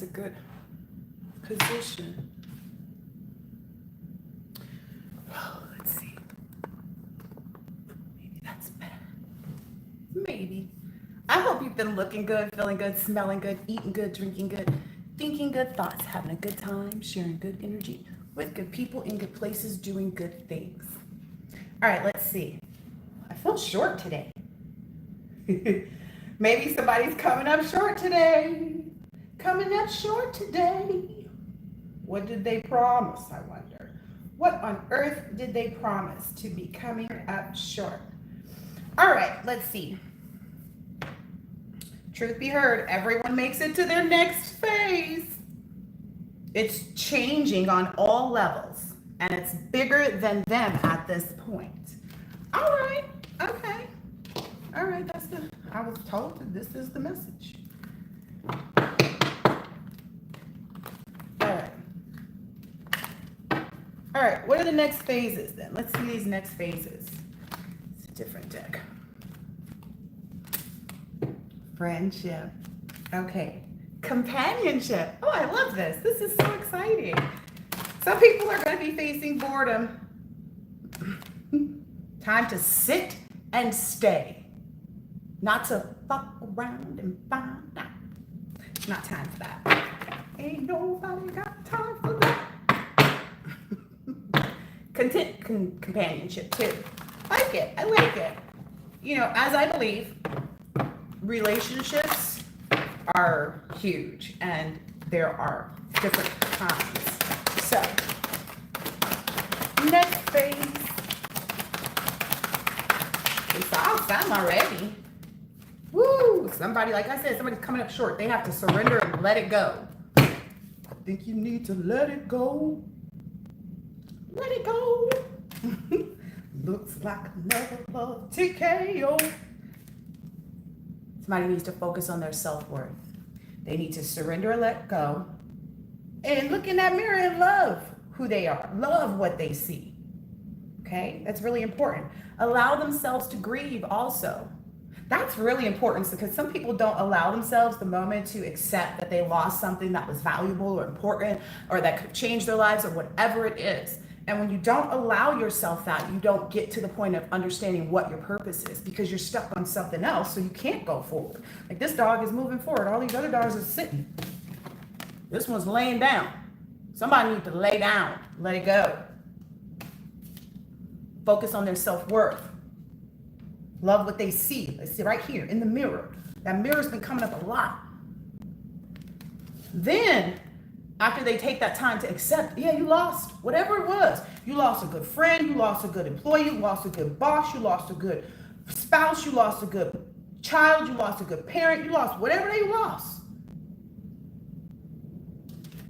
a good position. Oh, let's see. Maybe that's better. Maybe. I hope you've been looking good, feeling good, smelling good, eating good, drinking good, thinking good thoughts, having a good time, sharing good energy with good people in good places, doing good things. All right, let's see. I feel short today. Maybe somebody's coming up short today. Coming up short today. What did they promise, I wonder? What on earth did they promise to be coming up short? All right, let's see. Truth be heard, everyone makes it to their next phase. It's changing on all levels, and it's bigger than them at this point. All right, okay. All right, I was told that this is the message. All right, what are the next phases then? Let's see these next phases. It's a different deck. Friendship. Okay. Companionship. Oh, I love this. This is so exciting. Some people are going to be facing boredom. Time to sit and stay. Not to fuck around and find out. Not time for that. Ain't nobody got time for that. Companionship too. I like it. You know, as I believe, relationships are huge and there are different kinds. So, next phase. It's awesome already. Woo! Somebody, like I said, somebody's coming up short. They have to surrender and let it go. I think you need to let it go. Let it go. Looks like another TKO. Somebody needs to focus on their self-worth. They need to surrender and let go. And look in that mirror and love who they are. Love what they see. Okay? That's really important. Allow themselves to grieve also. That's really important because some people don't allow themselves the moment to accept that they lost something that was valuable or important or that could change their lives or whatever it is. And when you don't allow yourself that, you don't get to the point of understanding what your purpose is because you're stuck on something else, so you can't go forward. Like this dog is moving forward. All these other dogs are sitting. This one's laying down. Somebody needs to lay down. Let it go. Focus on their self-worth. Love what they see. They see right here in the mirror. That mirror's been coming up a lot. Then, after they take that time to accept, yeah, you lost whatever it was. You lost a good friend, you lost a good employee, you lost a good boss, you lost a good spouse, you lost a good child, you lost a good parent, you lost whatever they lost.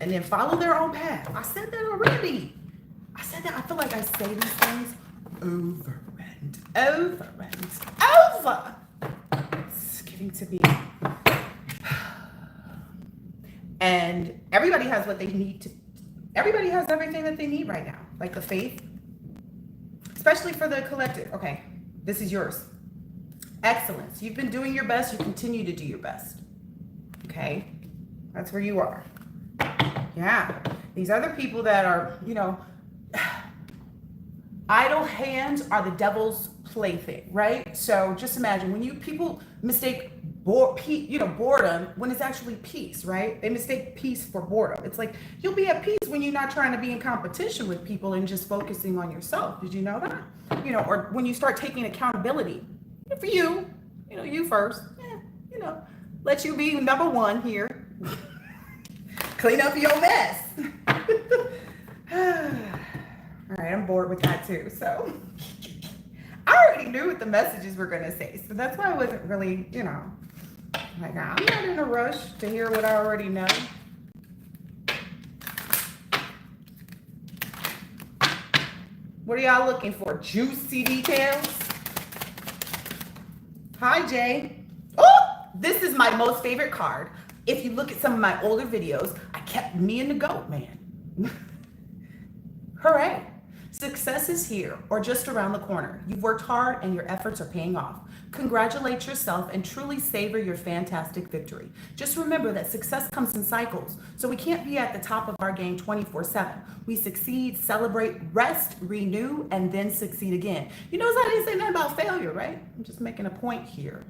And then follow their own path. I said that already. I said that. I feel like I say these things over and over and over. It's getting to be. And everybody has what they need to, everybody has everything that they need right now. Like the faith, especially for the collective. Okay, this is yours. Excellence. You've been doing your best. You continue to do your best. Okay, that's where you are. Yeah, these other people that are, you know, idle hands are the devil's plaything, right? So just imagine when people mistake boredom when it's actually peace, right? They mistake peace for boredom. It's like you'll be at peace when you're not trying to be in competition with people and just focusing on yourself. Did you know that? You know, or when you start taking accountability for you, you know, you first, you know, let you be number one here. Clean up your mess. All right, I'm bored with that too. So I already knew what the messages were going to say. So that's why I wasn't really, you know, like, I'm not in a rush to hear what I already know. What are y'all looking for? Juicy details? Hi, Jay. Oh, this is my most favorite card. If you look at some of my older videos, I kept me and the goat man. Hooray. Success is here or just around the corner. You've worked hard and your efforts are paying off. Congratulate yourself and truly savor your fantastic victory. Just remember that success comes in cycles, so we can't be at the top of our game 24/7. We succeed, celebrate, rest, renew, and then succeed again. You notice I didn't say nothing about failure, right? I'm just making a point here.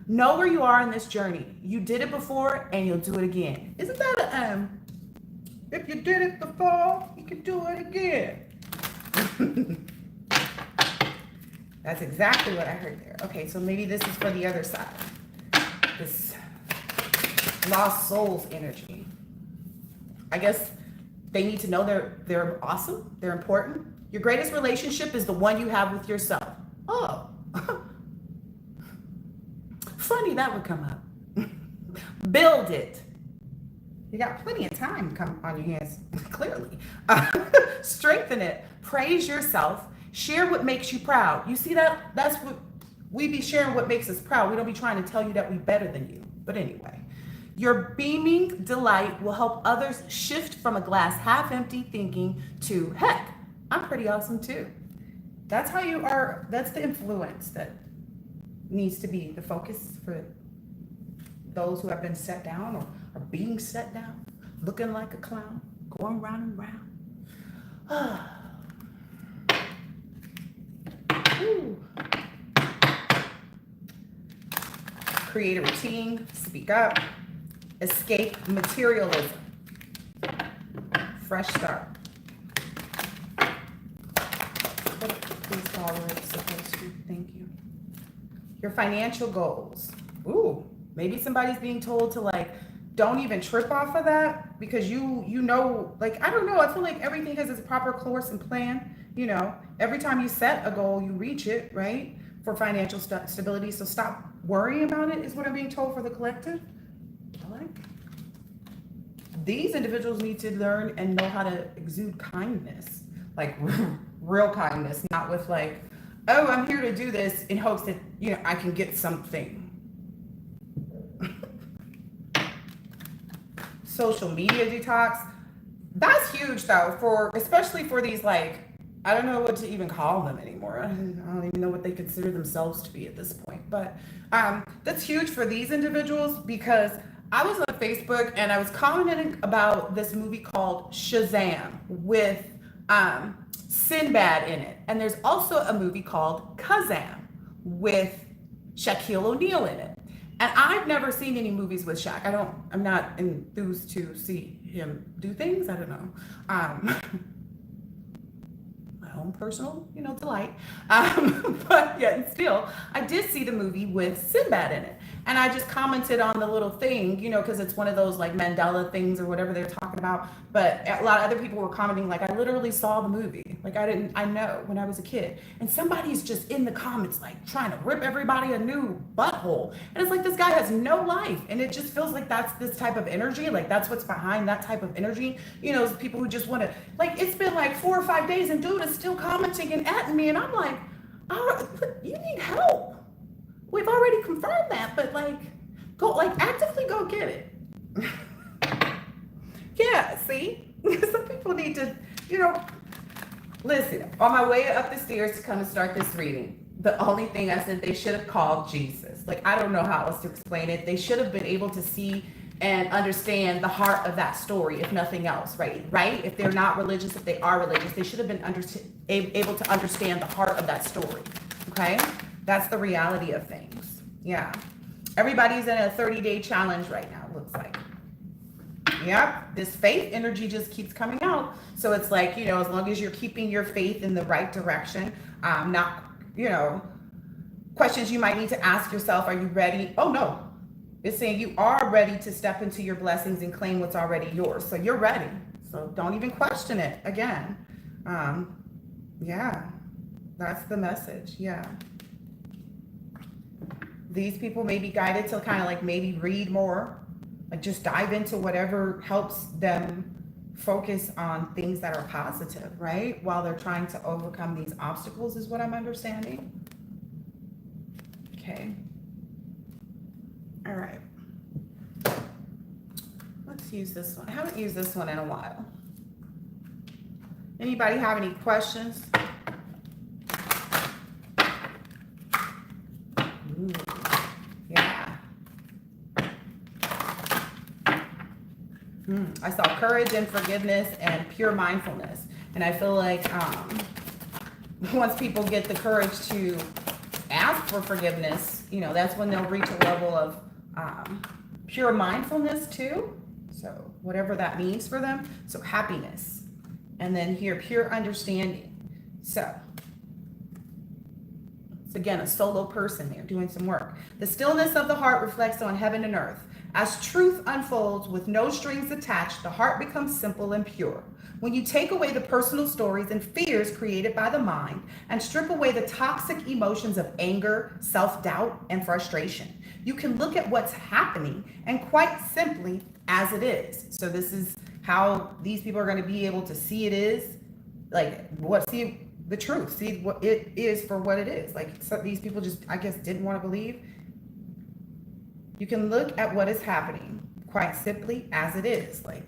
Know where you are in this journey. You did it before and you'll do it again. Isn't that a if you did it before, you can do it again. That's exactly what I heard there. Okay, so maybe this is for the other side. This lost souls energy. I guess they need to know they're awesome, they're important. Your greatest relationship is the one you have with yourself. Oh. Funny that would come up. Build it. You got plenty of time come on your hands, clearly. Strengthen it. Praise yourself. Share what makes you proud. You see that? That's what we be sharing, what makes us proud. We don't be trying to tell you that we're better than you. But anyway, your beaming delight will help others shift from a glass half empty thinking to, heck, I'm pretty awesome too. That's how you are. That's the influence that needs to be the focus for those who have been set down or are being set down, looking like a clown, going round and round. Create a routine, speak up, escape materialism, fresh start. Please follow it, supposed to. Thank you. Your financial goals. Ooh, maybe somebody's being told to like, don't even trip off of that because you know, like, I don't know. I feel like everything has its proper course and plan. You know, every time you set a goal, you reach it, right? For financial stability. So stop worrying about it is what I'm being told for the collective. I like these individuals need to learn and know how to exude kindness, like real kindness, not with like, oh, I'm here to do this in hopes that, you know, I can get something. Social media detox. That's huge though, for especially for these like, I don't know what to even call them anymore. I don't even know what they consider themselves to be at this point. But that's huge for these individuals because I was on Facebook and I was commenting about this movie called Shazam with Sinbad in it. And there's also a movie called Kazam with Shaquille O'Neal in it. And I've never seen any movies with Shaq. I'm not enthused to see him do things. I don't know. My own personal, delight. But yet still, I did see the movie with Sinbad in it. And I just commented on the little thing, because it's one of those like Mandela things or whatever they're talking about. But a lot of other people were commenting, like, I literally saw the movie. Like, I know when I was a kid. And somebody's just in the comments, like, trying to rip everybody a new butthole. And it's like, this guy has no life. And it just feels like that's this type of energy. Like, that's what's behind that type of energy. People who just want to, like, it's been like 4 or 5 days and dude is still commenting and at me. And I'm like, oh, you need help. We've already confirmed that, but actively go get it. Yeah, see? Some people need to, listen, on my way up the stairs to come and start this reading, the only thing I said, they should have called Jesus. Like, I don't know how else to explain it. They should have been able to see and understand the heart of that story, if nothing else, right? If they're not religious, if they are religious, they should have been able to understand the heart of that story, okay? That's the reality of things. Yeah. Everybody's in a 30-day challenge right now, it looks like. Yep. This faith energy just keeps coming out. So it's like, as long as you're keeping your faith in the right direction, not, questions you might need to ask yourself, are you ready? Oh, no. It's saying you are ready to step into your blessings and claim what's already yours. So you're ready. So don't even question it again. Yeah. That's the message. Yeah. These people may be guided to kind of like maybe read more, like just dive into whatever helps them focus on things that are positive, right? While they're trying to overcome these obstacles is what I'm understanding. Okay. All right. Let's use this one. I haven't used this one in a while. Anybody have any questions? Ooh, yeah. I saw courage and forgiveness and pure mindfulness. And I feel like once people get the courage to ask for forgiveness, you know, that's when they'll reach a level of pure mindfulness too. So whatever that means for them. So happiness. And then here, pure understanding. So it's again a solo person there doing some work. The stillness of the heart reflects on heaven and earth. As truth unfolds with no strings attached, the heart becomes simple and pure. When you take away the personal stories and fears created by the mind and strip away the toxic emotions of anger, self-doubt, and frustration, you can look at what's happening and quite simply as it is. So this is how these people are going to be able to see it is, like see the truth, see what it is for what it is. Like these people just, I guess, didn't want to believe. You can look at what is happening quite simply as it is. Like,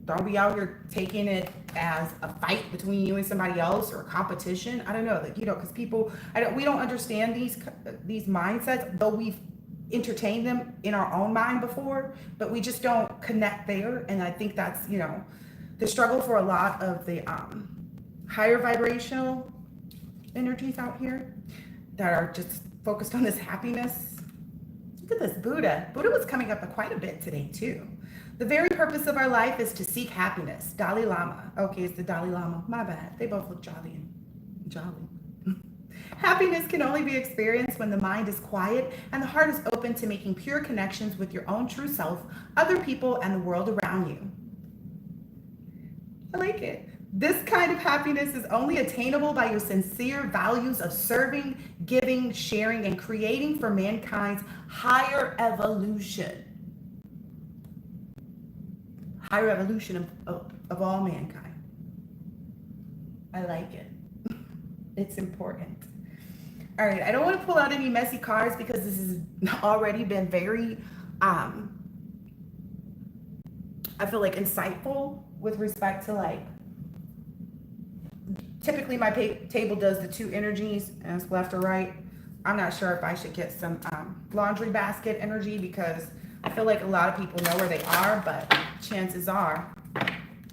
don't be out here taking it as a fight between you and somebody else or a competition. I don't know, like, you know, because people, we don't understand these mindsets, though we've entertained them in our own mind before, but we just don't connect there. And I think that's, you know, the struggle for a lot of the higher vibrational energies out here that are just focused on this happiness. Look at this Buddha. Buddha was coming up quite a bit today too. The very purpose of our life is to seek happiness. Dalai Lama. Okay, it's the Dalai Lama. My bad. They both look jolly. Happiness can only be experienced when the mind is quiet and the heart is open to making pure connections with your own true self, other people, and the world around you. I like it. This kind of happiness is only attainable by your sincere values of serving, giving, sharing, and creating for mankind's higher evolution. Higher evolution of all mankind. I like it. It's important. All right, I don't want to pull out any messy cards because this has already been very, I feel like insightful with respect to like, typically my table does the two energies and it's left or right. I'm not sure if I should get some laundry basket energy because I feel like a lot of people know where they are, but chances are,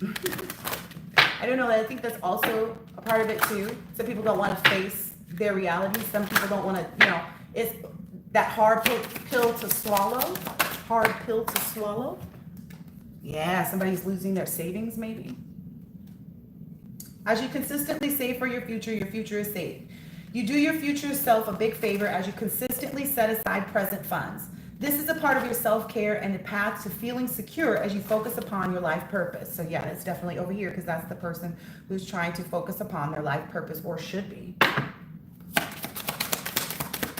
I don't know, I think that's also a part of it too. Some people don't want to face their reality. Some people don't want to, you know, it's that hard pill to swallow. Hard pill to swallow. Yeah, somebody's losing their savings maybe. As you consistently save for your future is safe. You do your future self a big favor as you consistently set aside present funds. This is a part of your self-care and the path to feeling secure as you focus upon your life purpose. So yeah, it's definitely over here because that's the person who's trying to focus upon their life purpose or should be.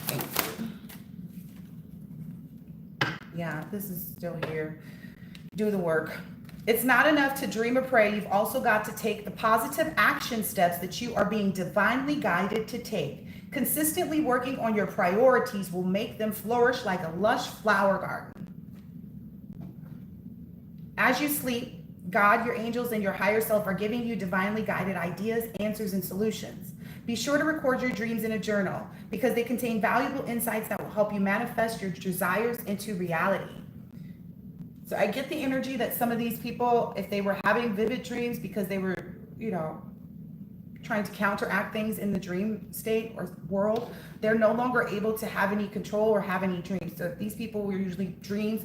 Thank you. Yeah, this is still here. Do the work. It's not enough to dream or pray. You've also got to take the positive action steps that you are being divinely guided to take. Consistently working on your priorities will make them flourish like a lush flower garden. As you sleep, God, your angels, and your higher self are giving you divinely guided ideas, answers, and solutions. Be sure to record your dreams in a journal because they contain valuable insights that will help you manifest your desires into reality. So I get the energy that some of these people, if they were having vivid dreams because they were, you know, trying to counteract things in the dream state or world, they're no longer able to have any control or have any dreams. So if these people were usually dreams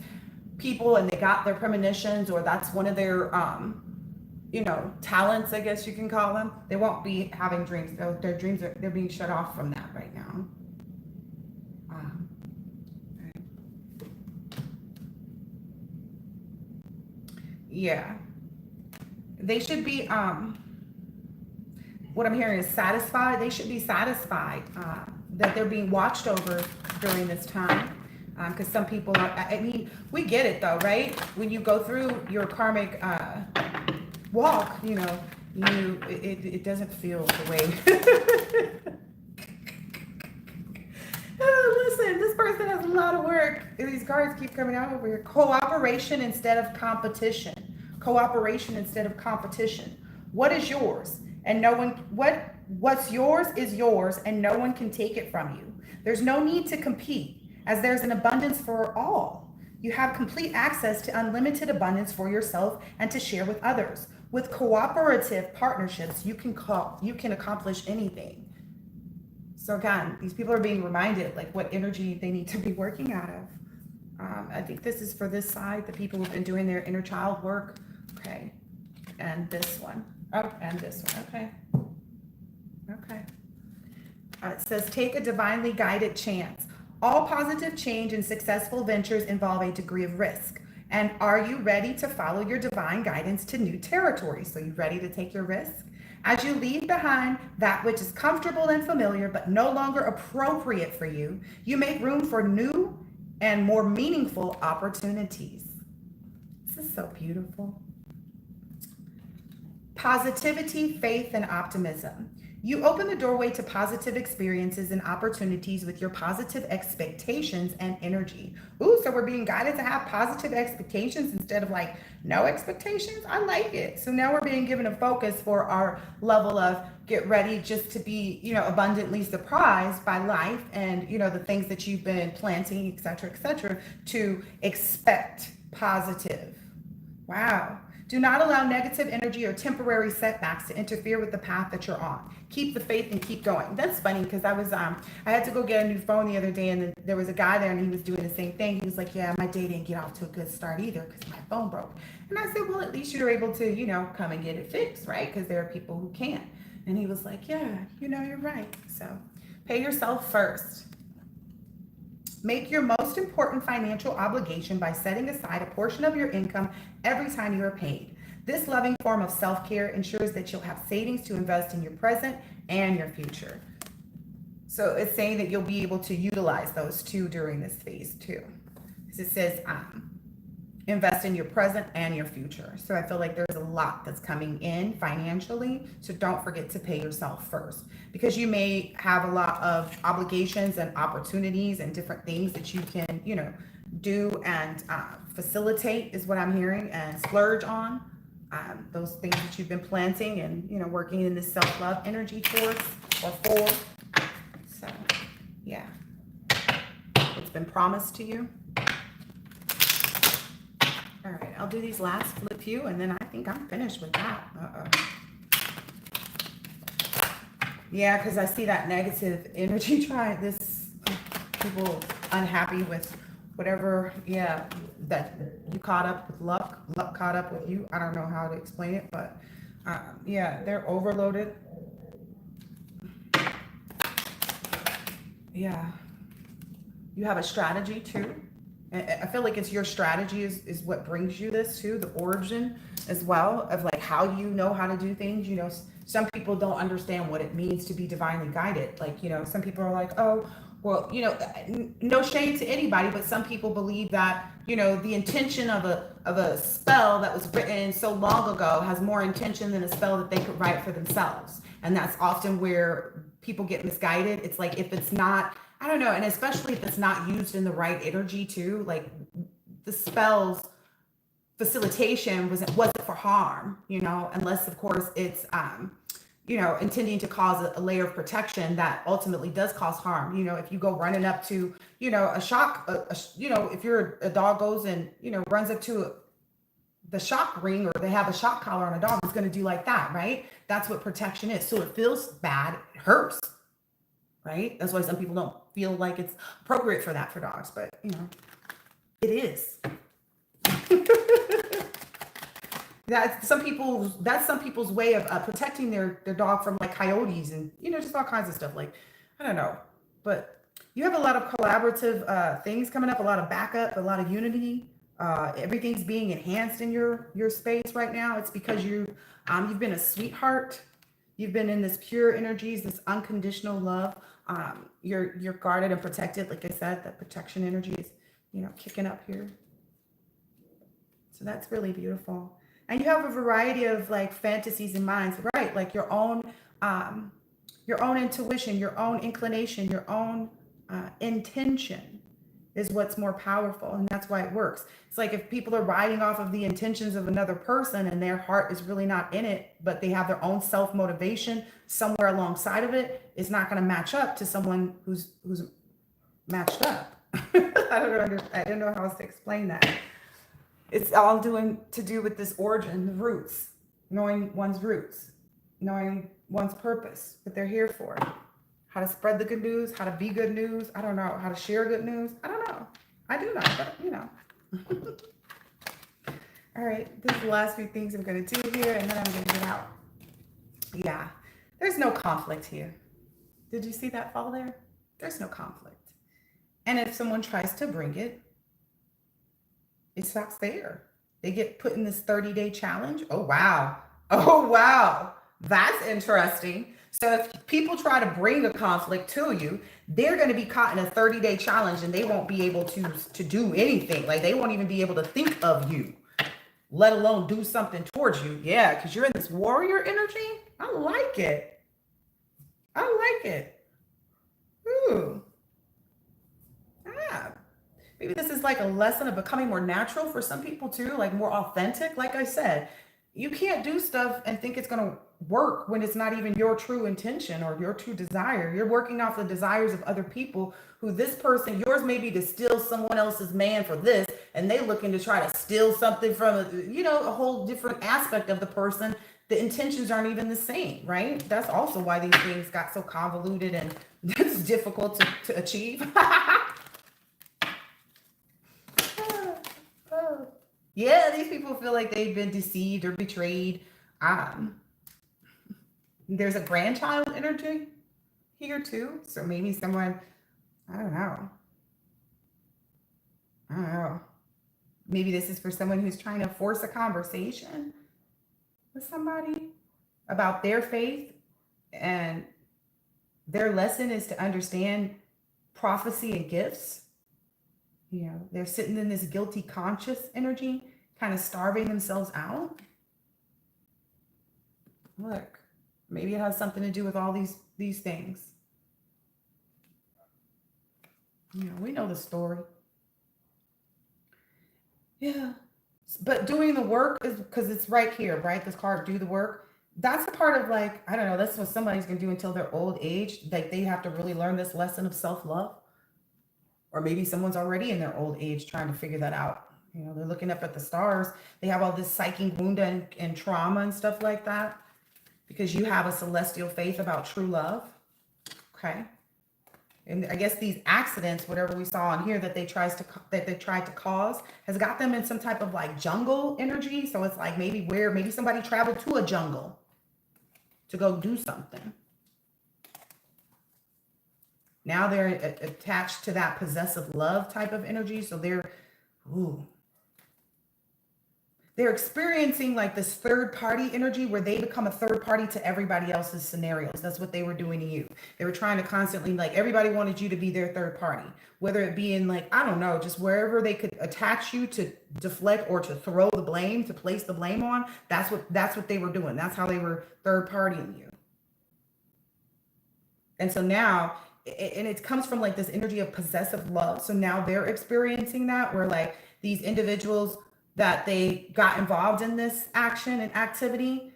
people and they got their premonitions or that's one of their, you know, talents, I guess you can call them, they won't be having dreams. Their dreams they're being shut off from that right now. Yeah, they should be, what I'm hearing is satisfied. They should be satisfied that they're being watched over during this time. Because some people are, I mean, we get it though, right? When you go through your karmic walk, you know, it doesn't feel the way. Oh, listen, this person has a lot of work. These cards keep coming out over here. Cooperation instead of competition. Cooperation instead of competition. What is yours? and no one, what's yours is yours, and no one can take it from you. There's no need to compete, as there's an abundance for all. You have complete access to unlimited abundance for yourself and to share with others. With cooperative partnerships, you can accomplish anything. So again, these people are being reminded like what energy they need to be working out of. I think this is for this side, the people who've been doing their inner child work. Okay. And this one. Oh, and this one. Okay. Okay. It says, take a divinely guided chance. All positive change and successful ventures involve a degree of risk. And are you ready to follow your divine guidance to new territory? So you ready to take your risk? As you leave behind that which is comfortable and familiar, but no longer appropriate for you, you make room for new and more meaningful opportunities. This is so beautiful. Positivity, faith, and optimism. You open the doorway to positive experiences and opportunities with your positive expectations and energy. Ooh, so we're being guided to have positive expectations instead of like no expectations. I like it. So now we're being given a focus for our level of get ready just to be, abundantly surprised by life and, the things that you've been planting, et cetera, to expect positive. Wow. Do not allow negative energy or temporary setbacks to interfere with the path that you're on. Keep the faith and keep going. That's funny because I had to go get a new phone the other day, and there was a guy there and he was doing the same thing. He was like, yeah, my day didn't get off to a good start either because my phone broke. And I said, well, at least you're able to, come and get it fixed, right? Because there are people who can't. And he was like, yeah, you're right. So pay yourself first. Make your most important financial obligation by setting aside a portion of your income every time you are paid. This loving form of self-care ensures that you'll have savings to invest in your present and your future. So it's saying that you'll be able to utilize those two during this phase too. Because it says invest in your present and your future. So I feel like there's a lot that's coming in financially. So don't forget to pay yourself first, because you may have a lot of obligations and opportunities and different things that you can, do and facilitate is what I'm hearing, and splurge on those things that you've been planting and, working in this self-love energy towards or for. So yeah, it's been promised to you. All right, I'll do these last flip few, and then I think I'm finished with that. Yeah, because I see that negative energy. Try this. People unhappy with whatever. Yeah, that you caught up with luck. Luck caught up with you. I don't know how to explain it, but yeah, they're overloaded. Yeah, you have a strategy too. I feel like it's your strategy is what brings you this too, the origin as well of like how you know how to do things. Some people don't understand what it means to be divinely guided. Like, some people are like, oh, well, no shade to anybody, but some people believe that, the intention of a spell that was written so long ago has more intention than a spell that they could write for themselves. And that's often where people get misguided. It's like, if it's not, I don't know, and especially if it's not used in the right energy too, like the spell's facilitation wasn't for harm, unless of course it's, intending to cause a layer of protection that ultimately does cause harm. If you go running up to, a shock, if a dog goes and, runs up to the shock ring, or they have a shock collar on a dog, it's going to do like that, right? That's what protection is. So it feels bad, it hurts. Right? That's why some people don't feel like it's appropriate for that for dogs, but it is. That's some people's way of protecting their dog from like coyotes and just all kinds of stuff. Like, I don't know, but you have a lot of collaborative things coming up, a lot of backup, a lot of unity. Everything's being enhanced in your space right now. It's because you've been a sweetheart. You've been in this pure energies, this unconditional love. You're guarded and protected. Like I said, that protection energy is, kicking up here. So that's really beautiful. And you have a variety of like fantasies and minds, right? Like your own intuition, your own inclination, your own intention is what's more powerful, and that's why it works. It's like if people are riding off of the intentions of another person and their heart is really not in it, but they have their own self-motivation somewhere alongside of it, it's not going to match up to someone who's matched up. I don't know how else to explain that. It's all to do with this origin, the roots, knowing one's roots, knowing one's purpose, what they're here for. How to spread the good news, how to be good news. I don't know. How to share good news. I don't know. I do know, but you know. All right. This is the last few things I'm going to do here, and then I'm going to get out. Yeah. There's no conflict here. Did you see that fall there? There's no conflict. And if someone tries to bring it, it stops there. They get put in this 30-day challenge. Oh, wow. Oh, wow. That's interesting. So if people try to bring a conflict to you, they're going to be caught in a 30-day challenge, and they won't be able to do anything. Like, they won't even be able to think of you, let alone do something towards you. Yeah, because you're in this warrior energy. I like it. I like it. Ooh. Ah. Maybe this is like a lesson of becoming more natural for some people too, like more authentic. Like I said, you can't do stuff and think it's going to work when it's not even your true intention or your true desire. You're working off the desires of other people who this person, yours may be to steal someone else's man for this, and they looking to try to steal something from, a whole different aspect of the person. The intentions aren't even the same, right? That's also why these things got so convoluted and it's difficult to achieve. Yeah, these people feel like they've been deceived or betrayed. There's a grandchild energy here too. So maybe someone, I don't know. Maybe this is for someone who's trying to force a conversation with somebody about their faith, and their lesson is to understand prophecy and gifts. They're sitting in this guilty conscious energy, kind of starving themselves out. Look, maybe it has something to do with all these things. We know the story. Yeah. But doing the work is because it's right here, right? This card, do the work. That's a part of, like, I don't know, that's what somebody's going to do until their old age. Like, they have to really learn this lesson of self-love. Or maybe someone's already in their old age trying to figure that out. They're looking up at the stars. They have all this psychic wound and trauma and stuff like that because you have a celestial faith about true love. Okay. And I guess these accidents, whatever we saw on here that they tried to cause, has got them in some type of like jungle energy. So it's like maybe somebody traveled to a jungle to go do something. Now they're attached to that possessive love type of energy. So they're experiencing like this third party energy where they become a third party to everybody else's scenarios. That's what they were doing to you. They were trying to constantly, like, everybody wanted you to be their third party, whether it be in, like, I don't know, just wherever they could attach you to deflect or to throw the blame, to place the blame on. That's what they were doing. That's how they were third partying you. And so now, and it comes from like this energy of possessive love. So now they're experiencing that, where like these individuals that they got involved in this action and activity,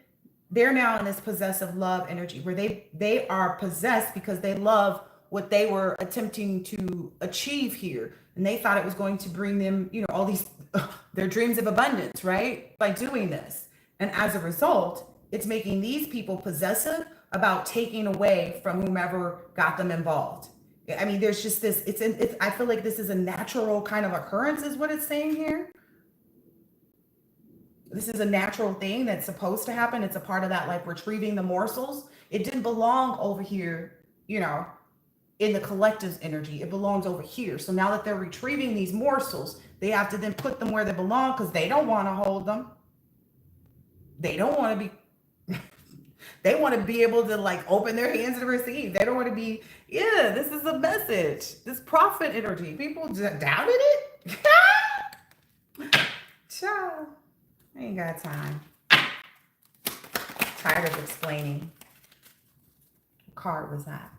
they're now in this possessive love energy where they are possessed because they love what they were attempting to achieve here. And they thought it was going to bring them, all these, their dreams of abundance, right? By doing this. And as a result, it's making these people possessive about taking away from whomever got them involved. I mean, there's just this, I feel like this is a natural kind of occurrence is what it's saying here. This is a natural thing that's supposed to happen. It's a part of that, like, retrieving the morsels. It didn't belong over here, in the collective's energy. It belongs over here. So now that they're retrieving these morsels, they have to then put them where they belong because they don't want to hold them. They don't want to be, they want to be able to like open their hands and receive. They don't want to be, this is a message. This prophet energy. People just doubted it. Ciao. I ain't got time. Tired of explaining. What card was that?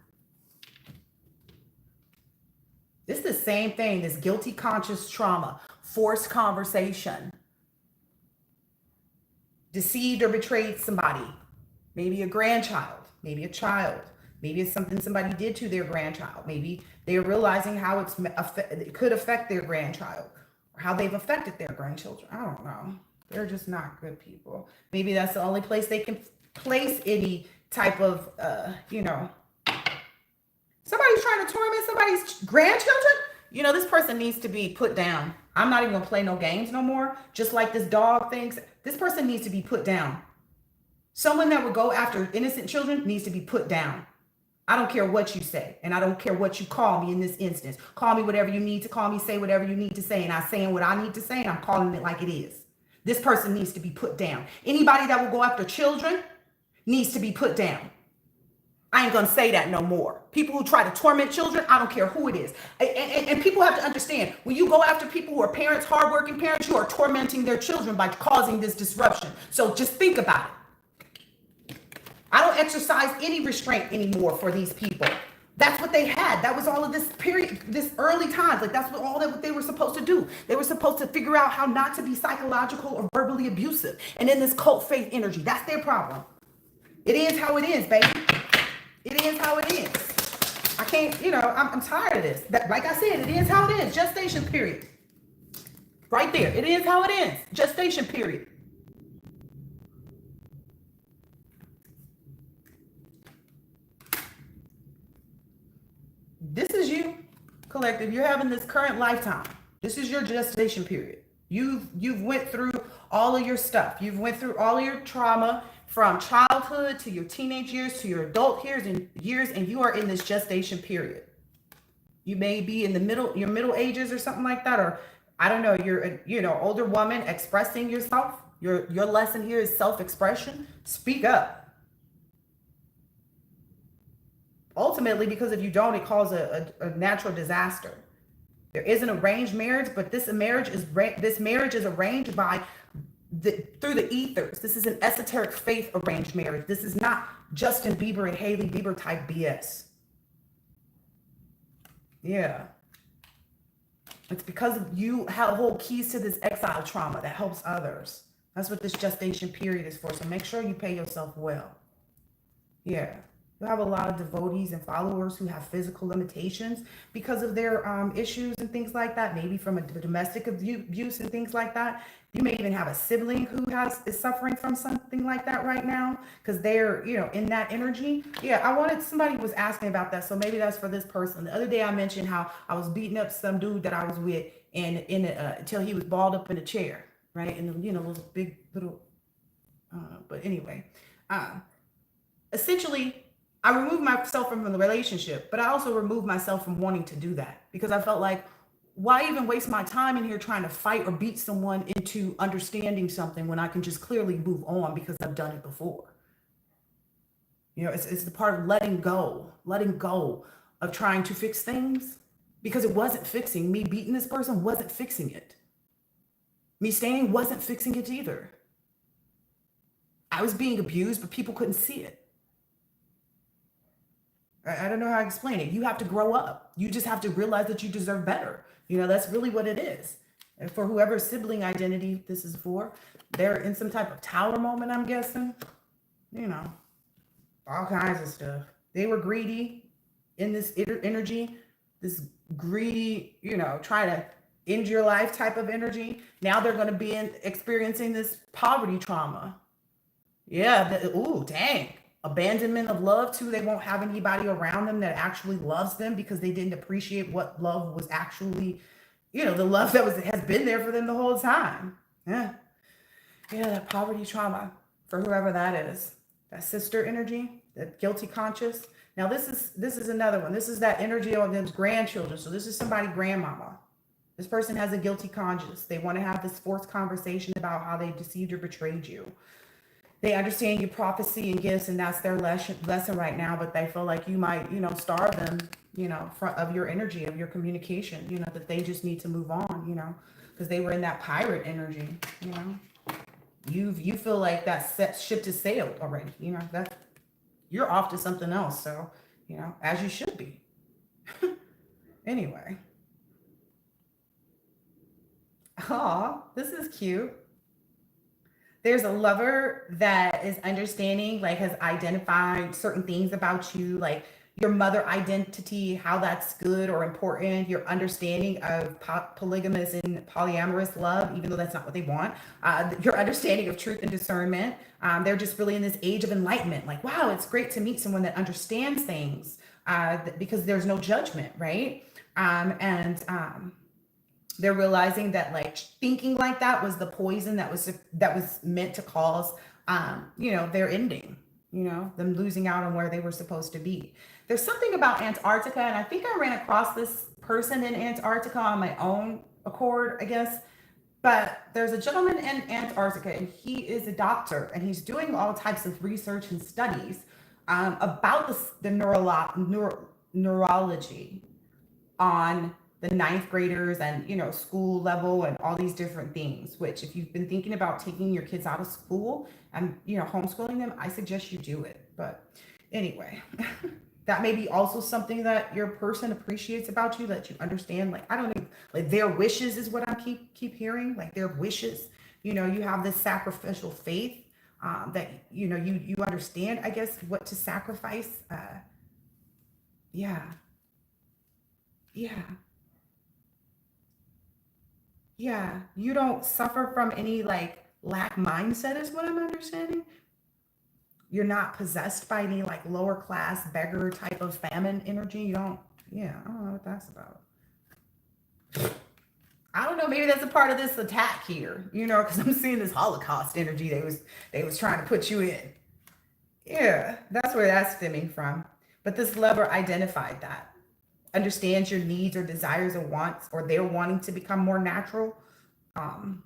This is same thing, this guilty conscious trauma, forced conversation, deceived or betrayed somebody, maybe a grandchild, maybe a child, maybe it's something somebody did to their grandchild, maybe they're realizing how it could affect their grandchild or how they've affected their grandchildren. I don't know. They're just not good people. Maybe that's the only place they can place any type of, somebody's trying to torment somebody's grandchildren. This person needs to be put down. I'm not even gonna play no games no more. Just like this dog thinks, this person needs to be put down. Someone that would go after innocent children needs to be put down. I don't care what you say, and I don't care what you call me in this instance. Call me whatever you need to call me, say whatever you need to say, and I'm saying what I need to say, and I'm calling it like it is. This person needs to be put down. Anybody that will go after children needs to be put down. I ain't gonna say that no more. People who try to torment children, I don't care who it is. And people have to understand, when you go after people who are parents, hardworking parents, you are tormenting their children by causing this disruption. So just think about it. I don't exercise any restraint anymore for these people. That's what they had. That was all of this period, this early times. Like that's what they were supposed to do. They were supposed to figure out how not to be psychological or verbally abusive. And in this cult faith energy, that's their problem. It is how it is, baby. It is how it is. I can't, I'm tired of this. Like I said, it is how it is. Gestation period. Right there. It is how it is. Gestation period. This is you, collective. You're having this current lifetime. This is your gestation period. You've went through all of your stuff. You've went through all of your trauma from childhood to your teenage years to your adult years, and you are in this gestation period. You may be in your middle ages or something like that, or I don't know, you're older woman expressing yourself. Your lesson here is self-expression. Speak up. Ultimately, because if you don't, it causes a natural disaster. There is an arranged marriage, but this marriage is arranged by through the ethers. This is an esoteric faith arranged marriage. This is not Justin Bieber and Hailey Bieber type BS. Yeah. It's because you hold keys to this exile trauma that helps others. That's what this gestation period is for. So make sure you pay yourself well. Yeah. You have a lot of devotees and followers who have physical limitations because of their issues and things like that. Maybe from a domestic abuse and things like that. You may even have a sibling who is suffering from something like that right now because they're, in that energy. Yeah, somebody was asking about that. So maybe that's for this person. The other day I mentioned how I was beating up some dude that I was with until he was balled up in a chair, right? And those big little, but anyway, essentially, I removed myself from the relationship, but I also removed myself from wanting to do that because I felt like, why even waste my time in here trying to fight or beat someone into understanding something when I can just clearly move on because I've done it before? It's the part of letting go of trying to fix things because it wasn't fixing. Me beating this person wasn't fixing it. Me staying wasn't fixing it either. I was being abused, but people couldn't see it. I don't know how to explain it. You have to grow up. You just have to realize that you deserve better. That's really what it is. And for whoever sibling identity this is for, they're in some type of tower moment, I'm guessing. All kinds of stuff. They were greedy in this energy, this greedy, try to end your life type of energy. Now they're going to be experiencing this poverty trauma. Yeah. Ooh, dang. Abandonment of love too. They won't have anybody around them that actually loves them because they didn't appreciate what love was actually, the love that has been there for them the whole time. Yeah, that poverty trauma for whoever that is. That sister energy, that guilty conscious. Now this is another one. This is that energy on those grandchildren. So this is somebody grandmama. This person has a guilty conscience. They want to have this forced conversation about how they deceived or betrayed you. They understand your prophecy and gifts, and that's their lesson right now, but they feel like you might, starve them, of your energy, of your communication, that they just need to move on, because they were in that pirate energy, You feel like that ship has sailed already, that you're off to something else, so, as you should be. Anyway, Oh, this is cute. There's a lover that is understanding, like has identified certain things about you, like your mother identity, how that's good or important, your understanding of polygamous and polyamorous love, even though that's not what they want, your understanding of truth and discernment. They're just really in this age of enlightenment. Like, wow, it's great to meet someone that understands things because there's no judgment, right? And they're realizing that like thinking like that was the poison that was meant to cause their ending, them losing out on where they were supposed to be. There's something about Antarctica, and I think I ran across this person in Antarctica on my own accord, I guess. But there's a gentleman in Antarctica, and he is a doctor, and he's doing all types of research and studies about neurology on the ninth graders and school level and all these different things, which if you've been thinking about taking your kids out of school and homeschooling them, I suggest you do it. But anyway, that may be also something that your person appreciates about you, that you understand. Like, I don't know, like their wishes is what I keep hearing, like their wishes. You have this sacrificial faith that you understand, I guess, what to sacrifice. Yeah, yeah. Yeah, you don't suffer from any like lack mindset, is what I'm understanding. You're not possessed by any like lower class beggar type of famine energy. You don't, yeah, I don't know what that's about. I don't know, maybe that's a part of this attack here, because I'm seeing this Holocaust energy they was trying to put you in. Yeah, that's where that's stemming from. But this lover identified that, understands your needs or desires or wants, or they're wanting to become more natural. Um,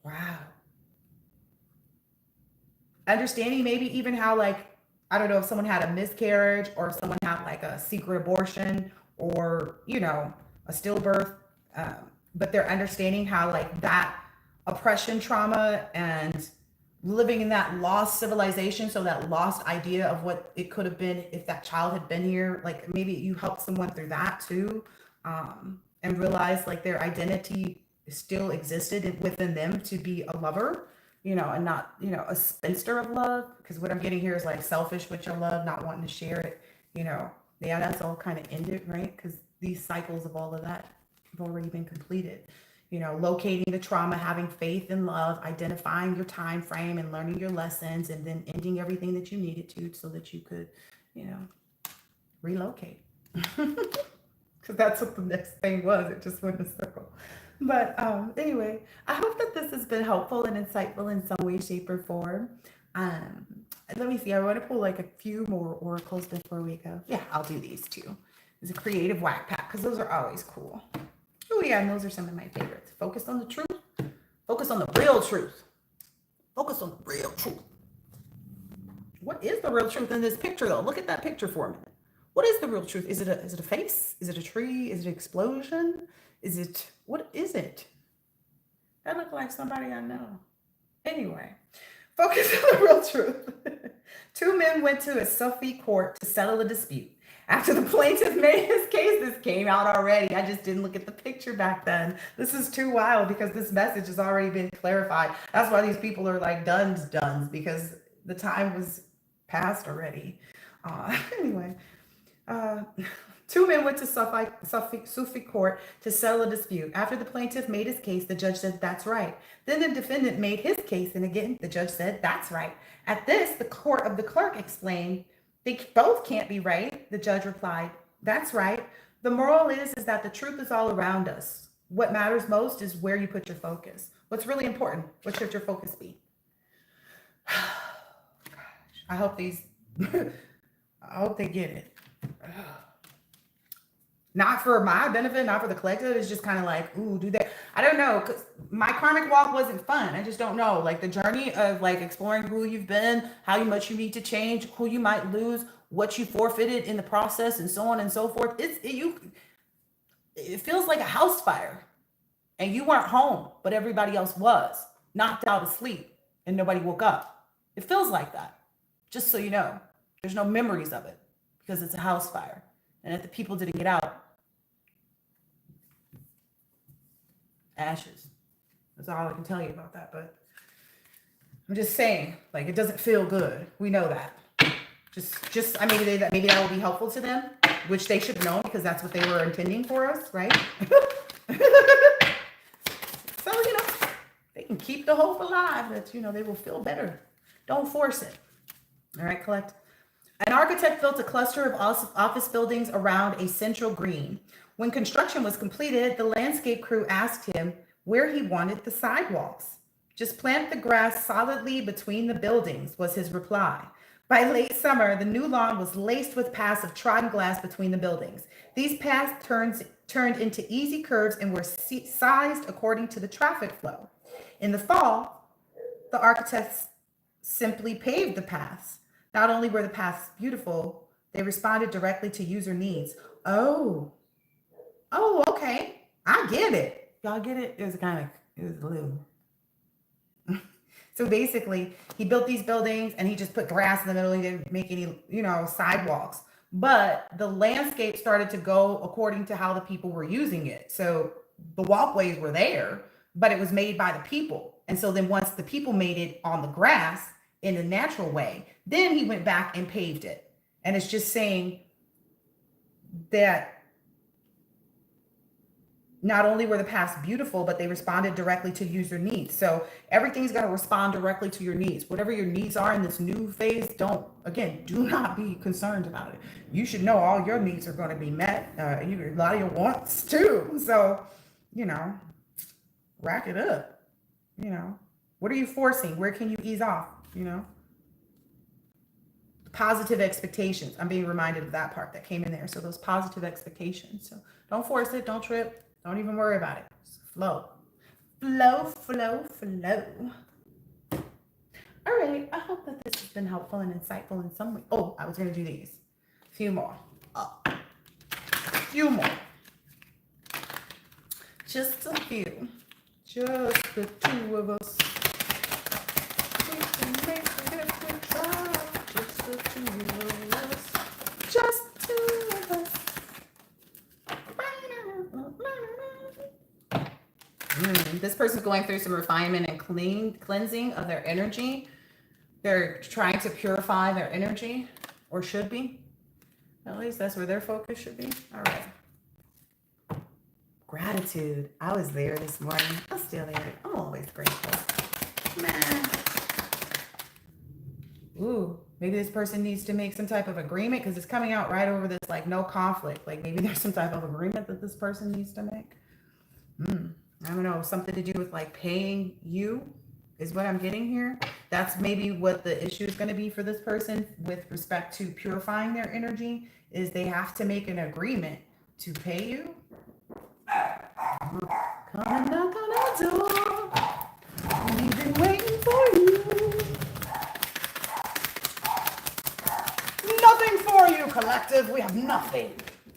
wow. Understanding maybe even how like I don't know if someone had a miscarriage or if someone had like a secret abortion or a stillbirth, um, but they're understanding how like that oppression trauma and living in that lost civilization, so that lost idea of what it could have been if that child had been here, like maybe you helped someone through that too, and realize like their identity still existed within them to be a lover, and not a spinster of love, because what I'm getting here is like selfish with your love, not wanting to share it, you know yeah, that's all kind of ended, right? Because these cycles of all of that have already been completed. Locating the trauma, having faith in love, identifying your time frame and learning your lessons, and then ending everything that you needed to so that you could, you know, relocate. Because that's what the next thing was. It just went in a circle. But anyway, I hope that this has been helpful and insightful in some way, shape, or form. Um, Let me see. I want to pull like a few more oracles before we go. Yeah, I'll do these too. There's a creative whack pack because those are always cool. Oh yeah, and those are some of my favorites. Focus on the truth. Focus on the real truth. Focus on the real truth. What is the real truth in this picture though? Look at that picture for a minute. What is the real truth? Is it a face? Is it a tree? Is it an explosion? What is it? That looked like somebody I know. Anyway, focus on the real truth. Two men went to a Suffolk court to settle a dispute. After the plaintiff made his case, this came out already. I just didn't look at the picture back then. This is too wild because this message has already been clarified. That's why these people are like duns, because the time was past already. Anyway, uh, two men went to Suffolk court to settle a dispute. After the plaintiff made his case, the judge said, "That's right." Then the defendant made his case, and again, the judge said, "That's right." At this, the court of the clerk explained, "They both can't be right." The judge replied, "That's right. The moral is that the truth is all around us. What matters most is where you put your focus. What's really important? What should your focus be?" I hope these, I hope they get it. Not for my benefit, not for the collective. It's just kind of like, ooh, do they? I don't know, because my karmic walk wasn't fun. I just don't know. Like the journey of like exploring who you've been, how much you need to change, who you might lose, what you forfeited in the process, and so on and so forth. It feels like a house fire, and you weren't home, but everybody else was knocked out asleep, and nobody woke up. It feels like that. Just so you know, there's no memories of it because it's a house fire, and if the people didn't get out, ashes. That's all I can tell you about that. But I'm just saying, like, it doesn't feel good. We know that. I mean, maybe that will be helpful to them, which they should know because that's what they were intending for us, right? So, they can keep the hope alive that, they will feel better. Don't force it. All right, collect. An architect built a cluster of office buildings around a central green. When construction was completed, the landscape crew asked him where he wanted the sidewalks. Just plant the grass solidly between the buildings, was his reply. By late summer, the new lawn was laced with paths of trodden glass between the buildings. These paths turned into easy curves and were sized according to the traffic flow. In the fall, the architects simply paved the paths. Not only were the paths beautiful, they responded directly to user needs. Oh, okay. I get it. Y'all get it? It was a little. So basically, he built these buildings and he just put grass in the middle. He didn't make any, sidewalks. But the landscape started to go according to how the people were using it. So the walkways were there, but it was made by the people. And so then once the people made it on the grass in a natural way, then he went back and paved it. And it's just saying that not only were the paths beautiful, but they responded directly to user needs. So everything's going to respond directly to your needs. Whatever your needs are in this new phase, do not be concerned about it. You should know all your needs are going to be met. A lot of your wants too. So, rack it up. What are you forcing? Where can you ease off? Positive expectations. I'm being reminded of that part that came in there. So those positive expectations. So don't force it. Don't trip. Don't even worry about it. Just flow. Flow. All right. I hope that this has been helpful and insightful in some way. Oh, I was going to do these. A few more. Few more. Just a few. Just the two of us. We can make it if we try. Just the two of us. Just two of us. This person's going through some refinement and cleansing of their energy. They're trying to purify their energy, or should be. At least that's where their focus should be. All right. Gratitude. I was there this morning. I'm still there. I'm always grateful. Man. Ooh, maybe this person needs to make some type of agreement because it's coming out right over this, like, no conflict. Like, maybe there's some type of agreement that this person needs to make. I don't know, something to do with, like, paying you is what I'm getting here. That's maybe what the issue is going to be for this person with respect to purifying their energy, is they have to make an agreement to pay you. Come and knock on our door. We've been waiting for you. Nothing for you, collective. We have nothing.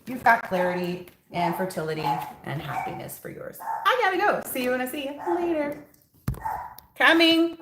You've got clarity and fertility and happiness for yours. I gotta go. See you when I see you later. Coming.